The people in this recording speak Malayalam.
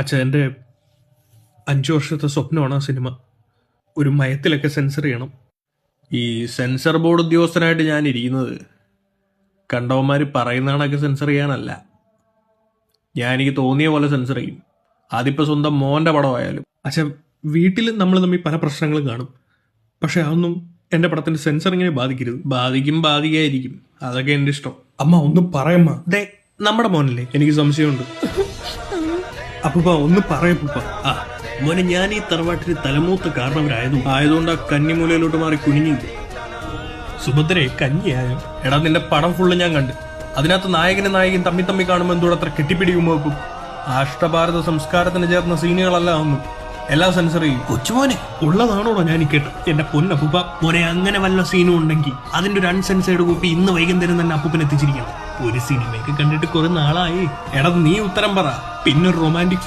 അച്ഛാ, എൻ്റെ 5 വർഷത്തെ സ്വപ്നമാണ് ആ സിനിമ. ഒരു മയത്തിലൊക്കെ സെൻസർ ചെയ്യണം. ഈ സെൻസർ ബോർഡ് ഉദ്യോഗസ്ഥനായിട്ട് ഞാൻ ഇരിക്കുന്നത് കണ്ടവന്മാർ പറയുന്നതാണൊക്കെ സെൻസർ ചെയ്യാനല്ല. ഞാൻ എനിക്ക് തോന്നിയ പോലെ സെൻസർ ചെയ്യും. അതിപ്പോൾ സ്വന്തം മോൻ്റെ പടമായാലും. അച്ഛാ, വീട്ടിൽ നമ്മൾ തമ്മിൽ പല പ്രശ്നങ്ങളും കാണും. പക്ഷെ അതൊന്നും എൻ്റെ പടത്തിൻ്റെ സെൻസറിങ്ങിനെ ബാധിക്കരുത്. ബാധിക്കായിരിക്കും. അതൊക്കെ എൻ്റെ ഇഷ്ടം. അമ്മ ഒന്ന് പറയമ്മ. ദേ, നമ്മുടെ മോനല്ലേ? എനിക്ക് സംശയമുണ്ട്. അപ്പൂപ്പ ഒന്ന് പറയപ്പൂപ്പ. ആ മോനെ, ഞാൻ ഈ തറവാട്ടിന് തലമൂത്ത കാരണവരായതുകൊണ്ട് ആ കന്നിമൂലയിലോട്ട് മാറി കുനിഞ്ഞില്ല. സുഭദ്രയെ കഞ്ഞിയായോ? എടാ, നിന്റെ പടം ഫുള്ള് ഞാൻ കണ്ട്. അതിനകത്ത് നായകനും നായികയും തമ്മി കാണുമ്പോൾ എന്തോടെ അത്ര കെട്ടിപ്പിടിക്കുമ്പോ ഇപ്പം അഷ്ടഭാരത സംസ്കാരത്തിന് ചേർന്ന സീനുകളല്ല ഒന്നും. എല്ലാം സെൻസർ ചെയ്യും. കൊച്ചുമോനെ ഉള്ളതാണോടോ ഞാൻ കേട്ടു. എന്റെ പൊന്നപ്പൂപ്പ, മോനെ അങ്ങനെ വല്ല സീനും ഉണ്ടെങ്കിൽ അതിന്റെ ഒരു അൺസെൻസേർഡ് കോപ്പി ഇന്ന് വൈകുന്നേരം തന്നെ അപ്പൂപ്പൻ എത്തിച്ചിരിക്കണം. ഒരു സിനിമയൊക്കെ കണ്ടിട്ട് കുറെ നാളായി. എടാ, നീ ഉത്തരം പറ. പിന്നൊരു റൊമാൻറ്റിക്